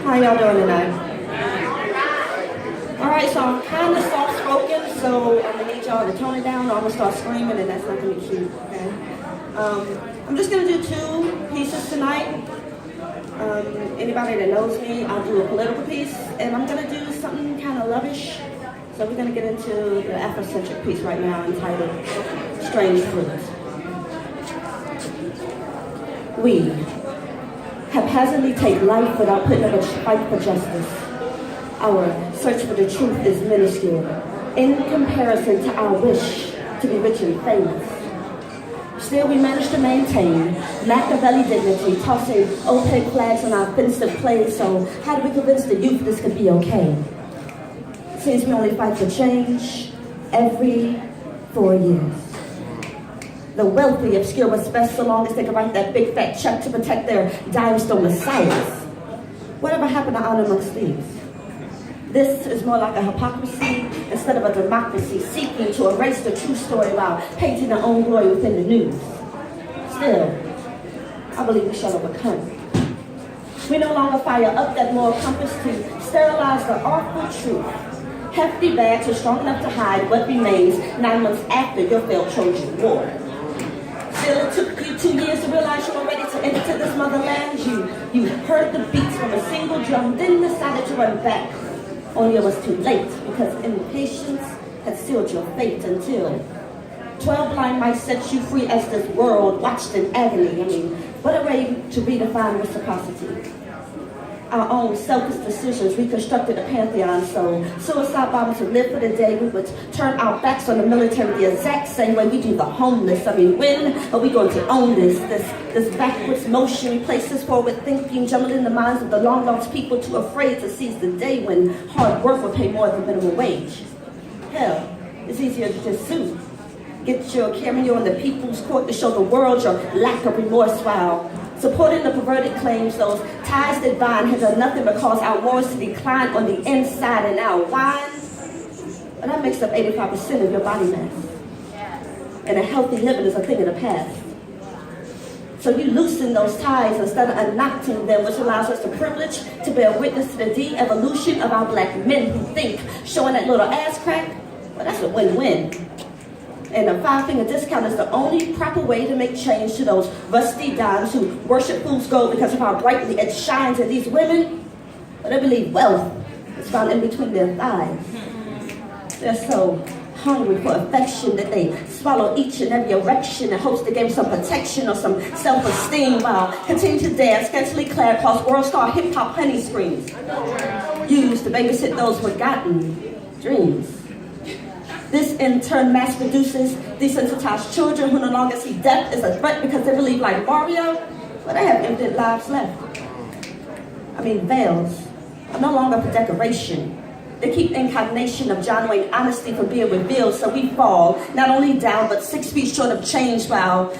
How y'all doing tonight? All right, so I'm kind of soft-spoken, so I'm gonna need y'all to tone it down, or I'm gonna start screaming, and that's not gonna be cute. Okay? I'm just gonna do 2 pieces tonight. Anybody that knows me, I'll do a political piece, and I'm gonna do something kind of lovish. So we're gonna get into the Afrocentric piece right now, entitled "Strange Fruit." We haphazardly take life without putting up a fight for justice. Our search for the truth is minuscule in comparison to our wish to be rich and famous. Still, we manage to maintain Machiavelli dignity, tossing opaque flags on our offensive plays. So how do we convince the youth this could be okay? Since we only fight for change every 4 years. The wealthy obscure what's best so long as they can write that big fat check to protect their dime-store messiahs. Whatever happened to honor amongst thieves? This is more like a hypocrisy instead of a democracy seeking to erase the true story while painting their own glory within the news. Still, I believe we shall overcome. We no longer fire up that moral compass to sterilize the awful truth. Hefty bags are strong enough to hide what remains 9 months after your failed Trojan War. Still, it took you 2 years to realize you were ready to enter this motherland. You heard the beats from a single drum, then decided to run back. Only it was too late, because impatience had sealed your fate until 12 blind mice set you free as this world watched in agony. I mean, what a way to redefine reciprocity. Our own selfish decisions reconstructed a pantheon, so suicide bombers would live for the day. We would turn our backs on the military the exact same way we do the homeless. I mean, when are we going to own this backwards motion, replace this forward thinking, jumbling the minds of the long lost people too afraid to seize the day when hard work will pay more than minimum wage? Hell, it's easier to just sue. Get your cameo in the people's court to show the world your lack of remorse while supporting the perverted claims. Those ties that bind have done nothing but cause our wars to decline on the inside and out. Why? Well, that makes up 85% of your body mass. And a healthy living is a thing of the past. So you loosen those ties instead of unknotting them, which allows us the privilege to bear witness to the de-evolution of our black men who think showing that little ass crack, well, that's a win-win. And a 5-finger discount is the only proper way to make change to those rusty dimes who worship fool's gold because of how brightly it shines. And these women, well, they believe wealth is found in between their thighs. They're so hungry for affection that they swallow each and every erection in hopes to gain some protection or some self-esteem while continuing to dance, scantily clad across world-star hip-hop honey screens. Used to babysit those forgotten dreams. This in turn mass produces desensitized children who no longer see death as a threat because they believe like Mario, well, they have empty lives left. I mean, veils are no longer for decoration. They keep the incarnation of John Wayne honesty from being revealed, so we fall not only down but 6 feet short of change while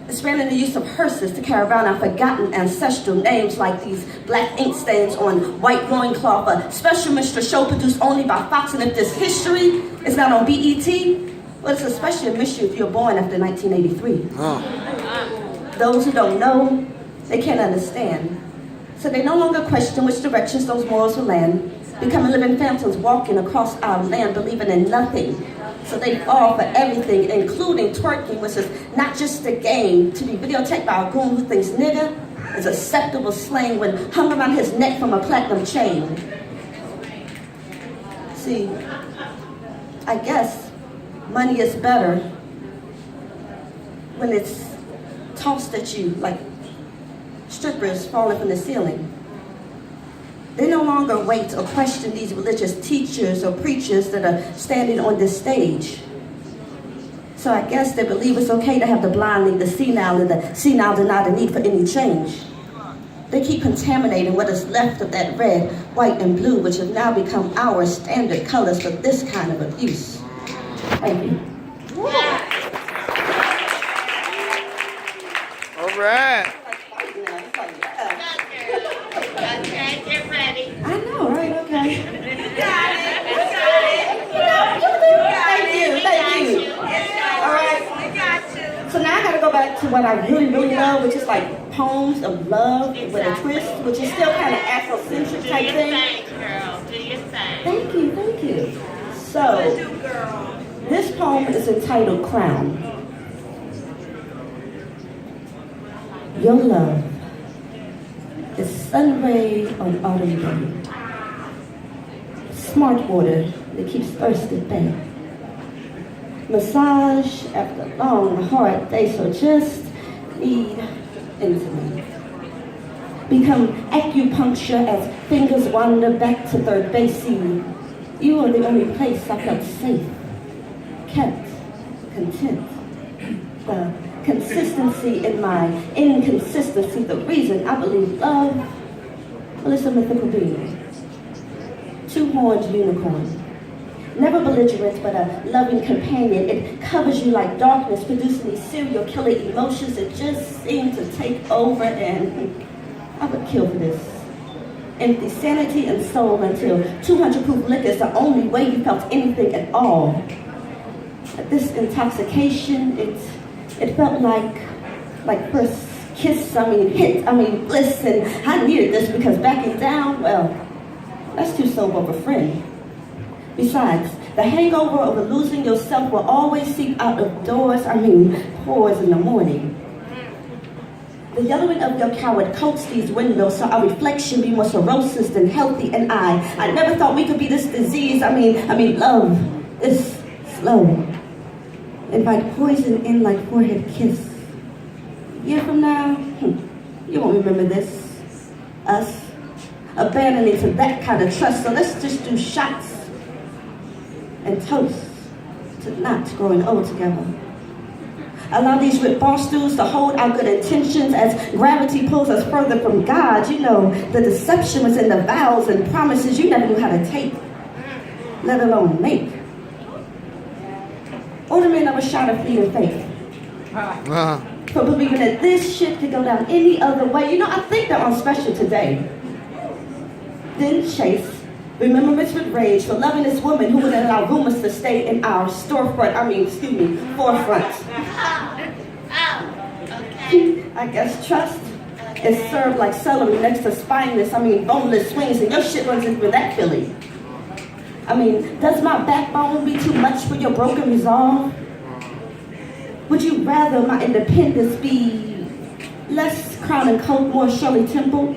expanding the use of hearses to carry around our forgotten ancestral names like these black ink stains on white loincloth, a special minstrel show produced only by Fox. And if this history is not on BET, well, it's especially a mystery if you're born after 1983. Those who don't know, they can't understand. So they no longer question which directions those morals will land, becoming living phantoms walking across our land, believing in nothing. So they fall for everything, including twerking, which is not just a game to be videotaped by a goon who thinks nigga is acceptable slang when hung around his neck from a platinum chain. See, I guess money is better when it's tossed at you like strippers falling from the ceiling. They no longer wait or question these religious teachers or preachers that are standing on this stage. So I guess they believe it's okay to have the blind lead the senile and the senile deny the need for any change. They keep contaminating what is left of that red, white, and blue, which have now become our standard colors for this kind of abuse. Thank you. All right. Get ready. I know, right? Okay. You got it. Thank you. All right. We got you. So now I gotta go back to what I really, really love, which is like poems of love with a twist, which is still kind of Afrocentric Do type your thing. thing, girl. Do your thing. Thank you, thank you. So, this poem is entitled Crown. Your love is sun ray on autumn day. Smart water that keeps thirst at bay. Massage after long, hard day, so just lead into me. Become acupuncture as fingers wander back to third base. See, you are the only place I felt safe, kept, content. The consistency in my inconsistency, the reason I believe love, well, it's a mythical being. Two-horned unicorn. Never belligerent, but a loving companion. It covers you like darkness, producing these serial killer emotions that just seem to take over, and I would kill for this. Empty sanity and soul until 200 proof liquor is the only way you felt anything at all. This intoxication, it felt like first kiss, hit, bliss, and I needed this because backing down, well, that's too sober of a friend. Besides, the hangover over losing yourself will always seep out of doors, pores in the morning. The yellowing of your coward coats these windows so our reflection be more cirrhosis than healthy, and I never thought we could be this disease. Love is slow. Invite poison in like forehead kiss. A year from now, you won't remember this. Us abandoning to that kind of trust, so let's just do shots and toast to not growing old together. Allow these ripped bar stools to hold our good intentions as gravity pulls us further from God. You know, the deception was in the vows and promises you never knew how to take, let alone make. Order me another shot of fleeting faith. For believing that this shit could go down any other way. You know, I think they're on special today. Then chase. Remembrance with rage for loving this woman who would allow rumors to stay in our forefront. Okay. I guess trust is served like celery next to spineless, boneless swings, and your shit wasn't even that Philly. Does my backbone be too much for your broken resolve? Would you rather my independence be less crown and coat, more Shirley Temple?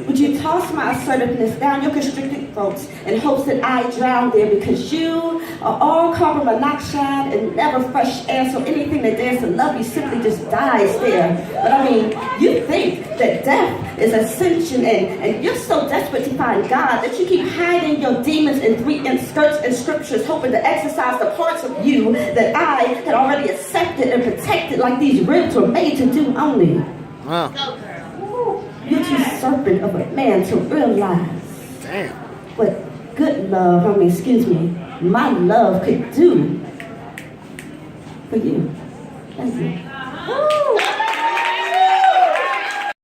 Would you toss my assertiveness down your constricted throats in hopes that I drown there because you are all carbon monoxide and never fresh air, so anything that dares to love you simply just dies there. But you think that death is ascension, and you're so desperate to find God that you keep hiding your demons in 3-inch skirts and scriptures, hoping to exercise the parts of you that I had already accepted and protected like these ribs were made to do only. Go, girl. You're too serpent of a man to realize what good love, my love could do for you. Thank you.